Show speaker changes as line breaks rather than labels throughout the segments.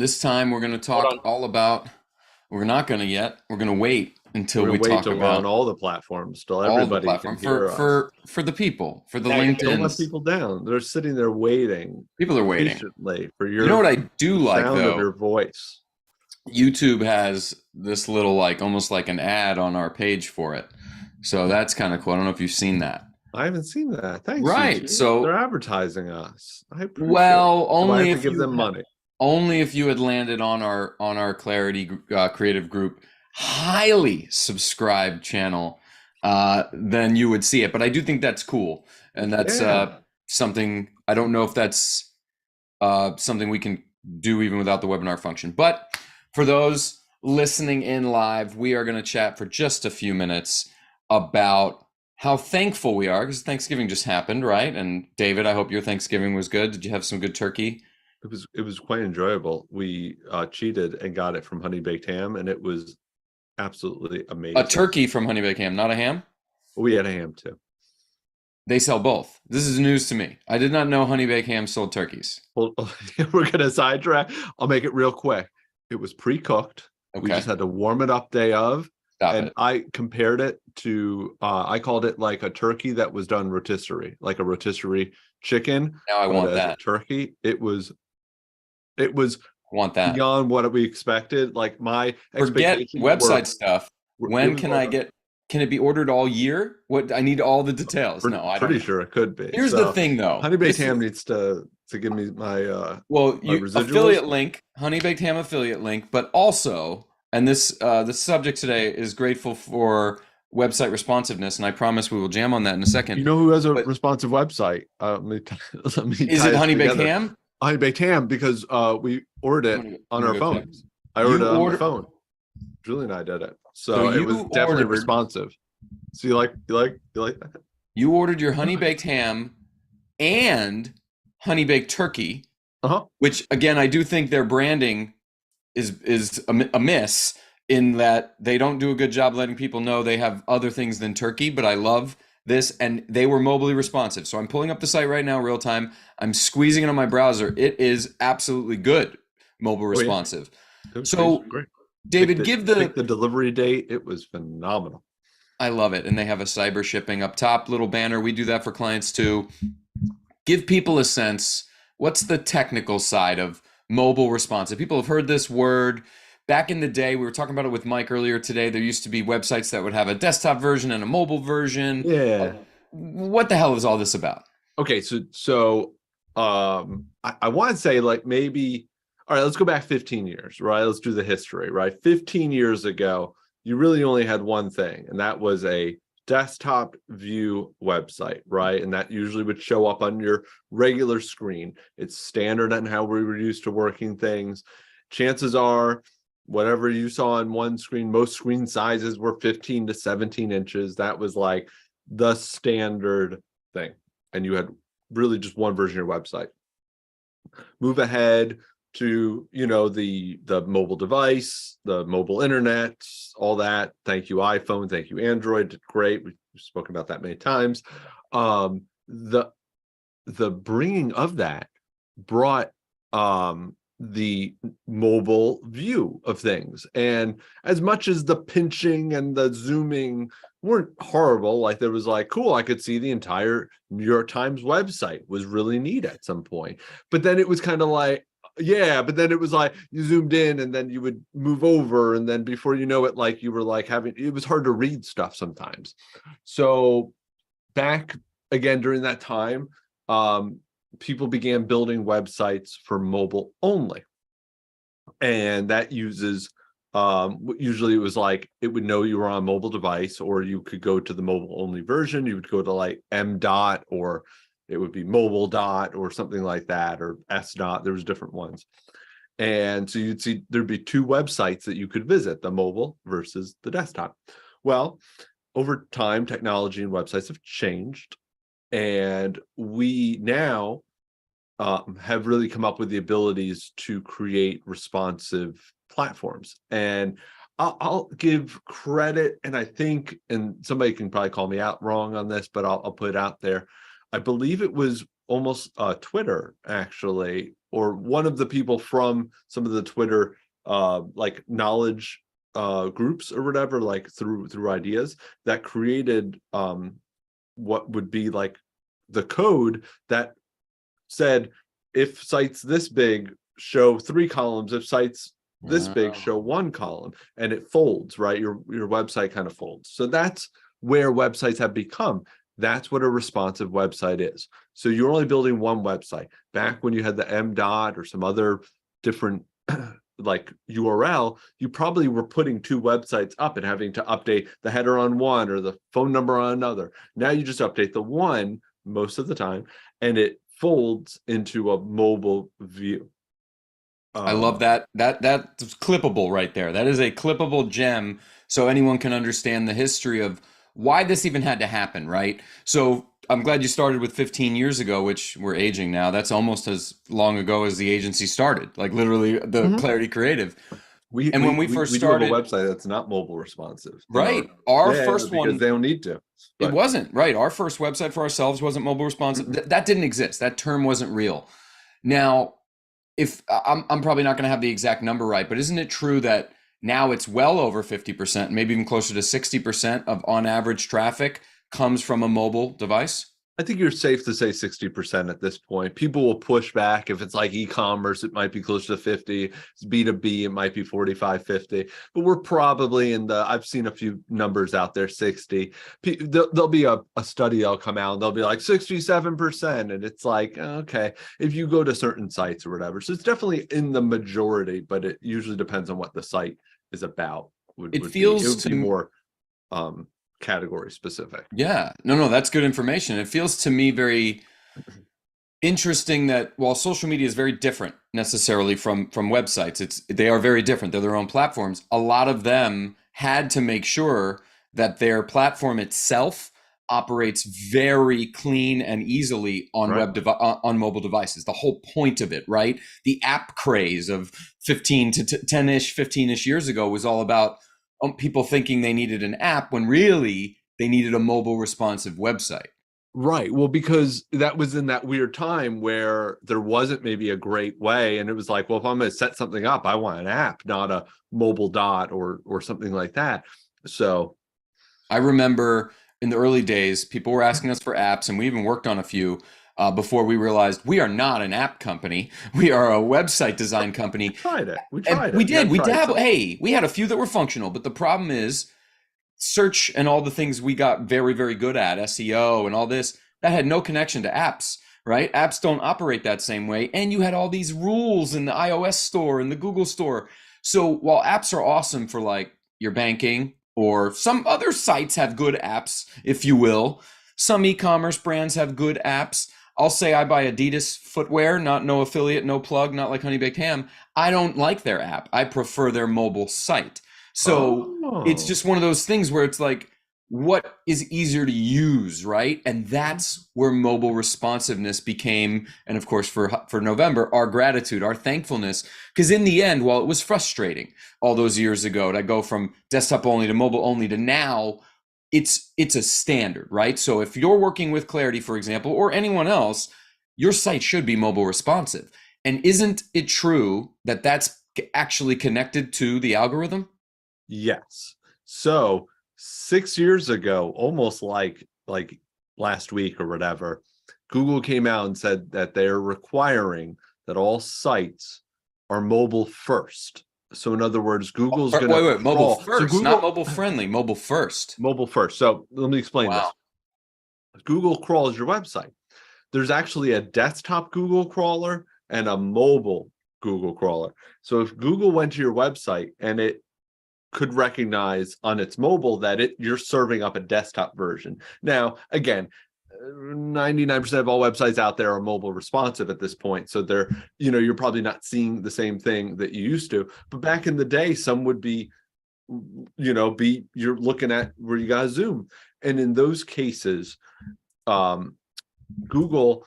This time we're going to
Hold
talk
on.
all about, we're not going to yet. We're going to wait until
We're
we
gonna wait
talk
till we're on
about
all the platforms, till
all the
everybody can
platform for
hear us.
for the people, for the
Now you're
Don't let
LinkedIn's.
people down. They're sitting there waiting
People are waiting.
patiently for
You know what I do
the
like
sound of
though?
your voice.
YouTube has this little like almost like an ad on our page for it. So that's kind of cool. I don't know if you've seen that.
I haven't seen that. Thanks,
Right.
YouTube. They're
So,
advertising us. I appreciate it.
well,
Do I
only
have to
if
give them money?
only if you had landed on our Clarity Creative Group highly subscribed channel, then you would see it. But I do think that's cool, and that's
Yeah.
something I don't know if that's something we can do even without the webinar function. But for those listening in live, we are going to chat for just a few minutes about how thankful we are because Thanksgiving just happened, right? And David, I hope your Thanksgiving was good. Did you have some good turkey?
It was quite enjoyable. We cheated and got it from Honey Baked Ham, and it was absolutely
A
amazing.
turkey from Honey Baked Ham, not a ham?
We had a ham too.
They sell both. This is news to me. I did not know Honey Baked Ham sold turkeys.
Well, we're gonna sidetrack. I'll make it real quick. It was pre-cooked. We
Okay,
just had to warm it up day of.
stop
And
it.
I compared it to I called it like a turkey that was done rotisserie, like a rotisserie chicken,
Now I
but
want
as a
that.
turkey, it was
I want that.
beyond what we expected. Like my
Forget
expectations
website stuff.
it
When
was
can
more
I get? Can it be ordered all year? What I need all the details. No, I don't
pretty
know.
sure it could be.
Here's the
So
thing, though.
Honey Baked
This
Ham
is,
needs to give me my
well,
my
you
residuals.
affiliate link, Honey Baked Ham affiliate link, but also, and this the subject today is grateful for website responsiveness, and I promise we will jam on that in a
You
second.
know who has a
But
responsive website? Let me
is
tie
it
it
Honey Baked
together.
Ham?
Honey Baked Ham, because we ordered it
I'm
on
gonna
our
go check.
phones. I ordered
You
it on my
order.
phone. Julie and I did it,
So
so it was
you
definitely
ordered.
responsive. So you like that?
You ordered your honey baked ham and honey baked turkey,
Uh-huh.
which again I do think their branding is amiss in that they don't do a good job letting people know they have other things than turkey. But I love this, and they were mobilely responsive. So I'm pulling up the site right now, real time. I'm squeezing it on my browser. It is absolutely good, mobile
Oh yeah,
responsive.
it was
So
great.
David, give
Pick
the.
the delivery date. It was phenomenal.
I love it, and they have a cyber shipping up top, little banner. We do that for clients too. Give people a sense. What's the technical side of mobile responsive? People have heard this word. Back in the day, we were talking about it with Mike earlier today. There used to be websites that would have a desktop version and a mobile version.
Yeah.
What the hell is all this about?
Okay, so I want to say like maybe all right, let's go back 15 years, right? Let's do the history, right? 15 years ago, you really only had one thing, and that was a desktop view website, right? And that usually would show up on your regular screen. It's standard on how we were used to working things. Chances are, whatever you saw on one screen, most screen sizes were 15 to 17 inches. That was like the standard thing. And you had really just one version of your website. Move ahead to the mobile device, the mobile internet, all that. Thank you iPhone, thank you Android. Great, we've spoken about that many times. The bringing of that brought the mobile view of things, and as much as the pinching and the zooming weren't horrible, like there was like cool, I could see the entire New York Times website, was really neat at some point. But then it was kind of like, yeah, but then it was like you zoomed in and then you would move over, and then before you know it, like you were like having, it was hard to read stuff sometimes. So back again during that time, people began building websites for mobile only, and that uses usually it was like it would know you were on a mobile device, or you could go to the mobile only version. You would go to like M dot, or it would be mobile dot or something like that, or S dot. There was different ones. And so you'd see there'd be two websites that you could visit, the mobile versus the desktop. Well, over time, technology and websites have changed, and we now have really come up with the abilities to create responsive platforms. And I'll give credit, and I think, and somebody can probably call me out wrong on this, but I'll put it out there. I believe it was almost Twitter actually or one of the people from some of the Twitter like knowledge groups or whatever, like through ideas, that created what would be like the code that said, if sites this big show 3 columns, if sites this big show 1 column, and it folds, right? Your website kind of folds. So that's where websites have become. That's what a responsive website is. So you're only building one website. Back when you had the M dot or some other different like URL, you probably were putting 2 websites up and having to update the header on one or the phone number on another. Now you just update the one most of the time, and it folds into a mobile view.
I love that. That's clippable right there. That is a clippable gem, so anyone can understand the history of why this even had to happen, right? So I'm glad you started with 15 years ago, which we're aging now. That's almost as long ago as the agency started, like literally the
Mhm.
Clarity Creative.
We,
And when
we
we
we
first
we do have a
started,
website that's not mobile responsive in our,
right, our
yeah,
first
because
one,
they don't need to.
it
But
wasn't, right. Our first website for ourselves wasn't mobile responsive. That didn't exist. That term wasn't real. Now, if I'm probably not going to have the exact number right, but isn't it true that now it's well over 50%, maybe even closer to 60% of on average traffic comes from a mobile device?
I think you're safe to say 60% at this point. People will push back. If it's like e-commerce, it might be closer to 50. It's B2B, it might be 45, 50. But we're probably in the, I've seen a few numbers out there, 60. There'll be a study that'll come out and they'll be like 67%. And it's like, okay, if you go to certain sites or whatever. So it's definitely in the majority, but it usually depends on what the site is about.
It
It
feels
would be
to
more category specific.
Yeah, no, that's good information. It feels to me very interesting that while social media is very different necessarily from websites, they are very different. They're their own platforms. A lot of them had to make sure that their platform itself operates very clean and easily on
Right.
on mobile devices. The whole point of it, right? The app craze of 15 to 10-ish, 15-ish years ago was all about people thinking they needed an app when really they needed a mobile responsive website.
Right. Well, because that was in that weird time where there wasn't maybe a great way. And it was like, well, if I'm going to set something up, I want an app, not a mobile dot or something like that. So,
I remember in the early days, people were asking us for apps, and we even worked on a few before we realized we are not an app company. We are a website design company.
tried it. We
And
tried
we
it. You got
did,
to
we
try
dabbled.
something.
Hey, we had a few that were functional, but the problem is search and all the things we got very, very good at, SEO and all this, that had no connection to apps, right? Apps don't operate that same way. And you had all these rules in the iOS store and the Google store. So while apps are awesome for like your banking or some other sites have good apps, if you will, some e-commerce brands have good apps. I'll say I buy Adidas footwear, not no affiliate, no plug, not like Honey Baked Ham. I don't like their app. I prefer their mobile site. So it's
Oh,
just one of those things where it's like, what is easier to use, right? And that's where mobile responsiveness became, and of course for November, our gratitude, our thankfulness. Because in the end, while it was frustrating all those years ago to go from desktop only to mobile only to now, it's a standard, right? So if you're working with Clarity, for example, or anyone else, your site should be mobile responsive. And isn't it true that that's actually connected to the algorithm?
yes. So 6 years ago, almost like last week or whatever, Google came out and said that they're requiring that all sites are mobile first. So in other words, Google's
Or,
going to
wait, mobile
crawl. So
first, not
Google
mobile friendly, mobile first.
mobile first. So let me explain
Wow.
this. Google crawls your website. There's actually a desktop Google crawler and a mobile Google crawler. So if Google went to your website and it could recognize on its mobile that you're serving up a desktop version. Now, again, 99% of all websites out there are mobile responsive at this point. So you're probably not seeing the same thing that you used to. But back in the day, some would be, you're looking at where you got to zoom. And in those cases, Google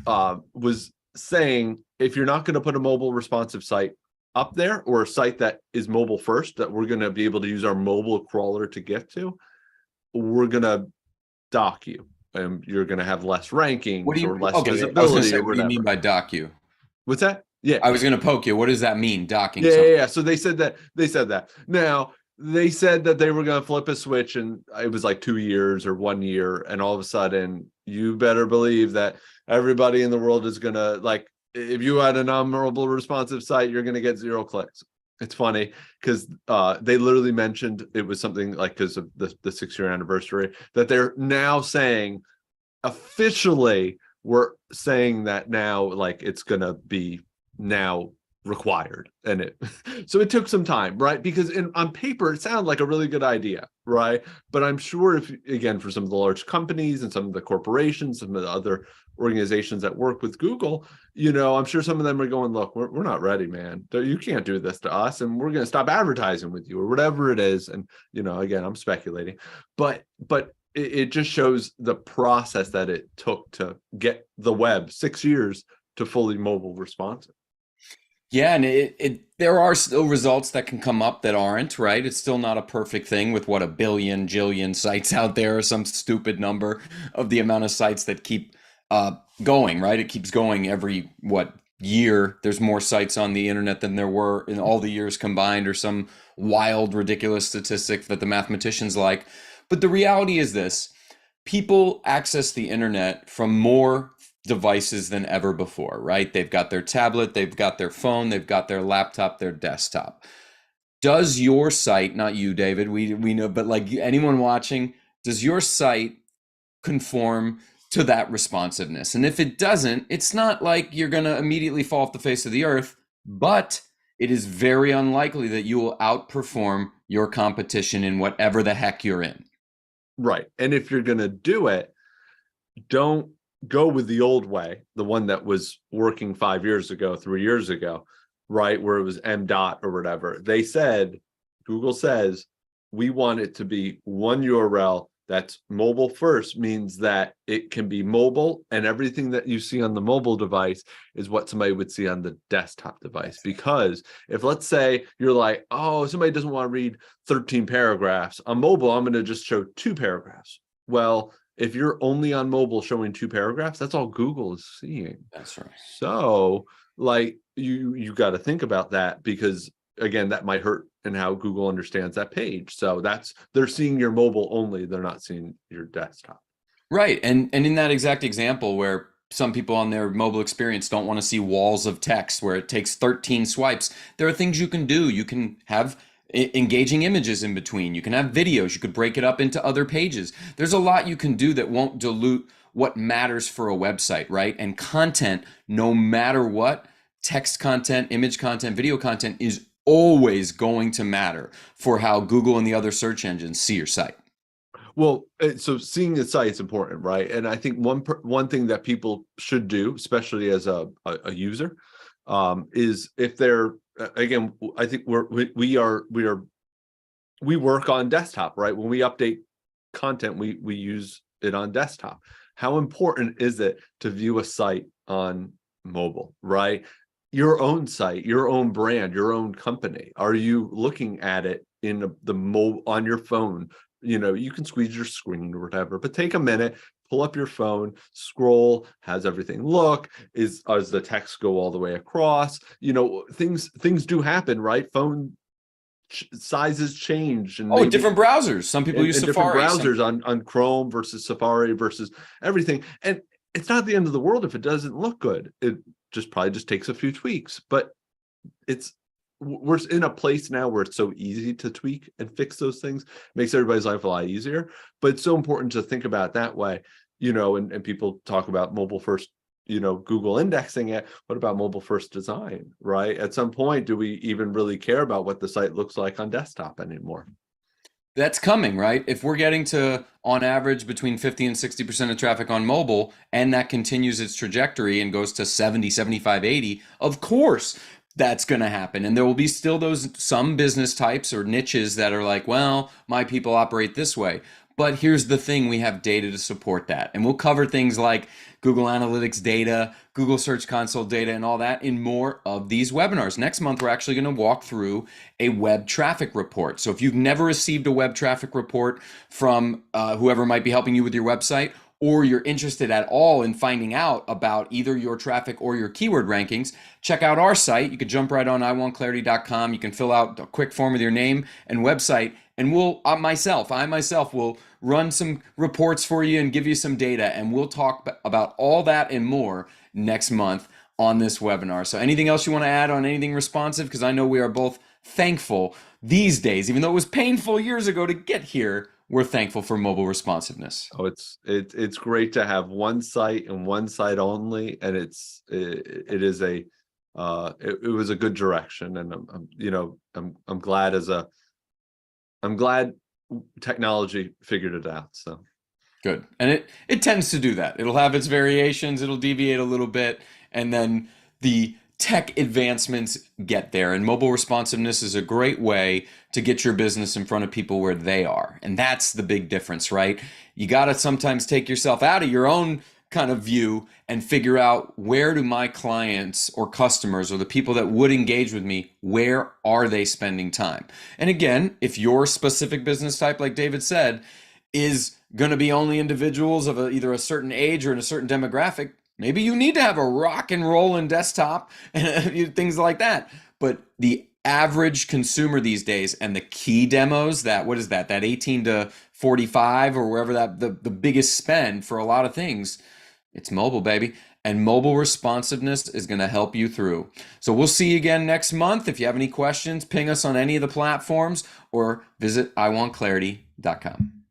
was saying, if you're not going to put a mobile responsive site up there, or a site that is mobile first, that we're going to be able to use our mobile crawler to get to, we're going to dock you, and you're going to have less
What do
rankings
you,
or less
okay, I was going to
visibility
say,
or
what do you mean
whatever.
by docu?
What's that? Yeah.
I was going to poke you. What does that mean, docking
Yeah, yeah,
something?
yeah. So they said that. They said that. Now they said that they were going to flip a switch, and it was like 2 years or 1 year, and all of a sudden, you better believe that everybody in the world is going to like. If you had a non-mobile responsive site, you're going to get 0 clicks. It's funny because they literally mentioned it was something like because of the 6 year anniversary that they're now saying officially we're saying that now like it's going to be now required and it so it took some time, right? Because on paper it sounded like a really good idea, right? But I'm sure if again for some of the large companies and some of the corporations, some of the other organizations that work with Google, I'm sure some of them are going, look, we're not ready, man. You can't do this to us, and we're going to stop advertising with you or whatever it is. And again, I'm speculating, but it just shows the process that it took to get the web 6 years to fully mobile responsive.
Yeah, and there are still results that can come up that aren't, right? It's still not a perfect thing with what, a billion, jillion sites out there, or some stupid number of the amount of sites that keep going, right? It keeps going every, what, year. There's more sites on the internet than there were in all the years combined, or some wild, ridiculous statistic that the mathematicians like. But the reality is this: people access the internet from more devices than ever before, right? They've got their tablet, they've got their phone, they've got their laptop, their desktop. Does your site, not you, David, we know, but like anyone watching, does your site conform to that responsiveness? And if it doesn't, it's not like you're going to immediately fall off the face of the earth, but it is very unlikely that you will outperform your competition in whatever the heck you're in.
Right. And if you're going to do it, don't go with the old way, the one that was working 5 years ago, 3 years ago, right? Where it was M dot or whatever. Google says, we want it to be one URL that's mobile first, means that it can be mobile, and everything that you see on the mobile device is what somebody would see on the desktop device. Because if, let's say, you're like, oh, somebody doesn't want to read 13 paragraphs on mobile, I'm going to just show 2 paragraphs. Well, if you're only on mobile showing 2 paragraphs, that's all Google is seeing.
That's right.
So like you got to think about that, because again, that might hurt in how Google understands that page. So they're seeing your mobile only, they're not seeing your desktop.
Right. And in that exact example where some people on their mobile experience don't want to see walls of text where it takes 13 swipes, there are things you can do. You can have engaging images in between. You can have videos. You could break it up into other pages. There's a lot you can do that won't dilute what matters for a website, right? And content, no matter what, text content, image content, video content is always going to matter for how Google and the other search engines see your site.
Well, so seeing the site is important, right? And I think one thing that people should do, especially as a user, is if they're again, I think we work on desktop, right? When we update content, we use it on desktop. How important is it to view a site on mobile, right? Your own site, your own brand, your own company. Are you looking at it in on your phone? You can squeeze your screen or whatever, but take a minute, pull up your phone, scroll. How's everything look? Does the text go all the way across? Things do happen, right? Phone sizes change, and
Oh,
maybe
different browsers. Some people use
different
Safari.
browsers on Chrome versus Safari versus everything. And it's not the end of the world if it doesn't look good. It probably just takes a few tweaks, but we're in a place now where it's so easy to tweak and fix those things. It makes everybody's life a lot easier, but it's so important to think about it that way, and people talk about mobile first, Google indexing it. What about mobile first design, right? At some point, do we even really care about what the site looks like on desktop anymore?
That's coming, right? If we're getting to, on average, between 50 and 60% of traffic on mobile, and that continues its trajectory and goes to 70, 75, 80, of course that's going to happen. And there will be still some business types or niches that are like, well, my people operate this way. But here's the thing, we have data to support that. And we'll cover things like Google Analytics data, Google Search Console data, and all that in more of these webinars. Next month, we're actually going to walk through a web traffic report. So if you've never received a web traffic report from whoever might be helping you with your website, or you're interested at all in finding out about either your traffic or your keyword rankings, check out our site. You can jump right on iwantclarity.com. You can fill out a quick form with your name and website, and I myself will run some reports for you and give you some data, and we'll talk about all that and more next month on this webinar. So anything else you want to add on anything responsive? Because I know we are both thankful these days, even though it was painful years ago to get here, we're thankful for mobile responsiveness.
Oh, it's great to have one site and one site only, and it was a good direction, and I'm glad I'm glad technology figured it out. So
good. And it tends to do that. It'll have its variations, it'll deviate a little bit, and then the tech advancements get there. And mobile responsiveness is a great way to get your business in front of people where they are. And that's the big difference, right? You got to sometimes take yourself out of your own kind of view and figure out, where do my clients or customers or the people that would engage with me, where are they spending time? And again, if your specific business type, like David said, is going to be only individuals of either a certain age or in a certain demographic, maybe you need to have a rock and rollin' desktop and things like that. But the average consumer these days, and the key demos, that 18 to 45 or wherever, that the biggest spend for a lot of things, it's mobile, baby. And mobile responsiveness is going to help you through. So we'll see you again next month. If you have any questions, ping us on any of the platforms or visit iwantclarity.com.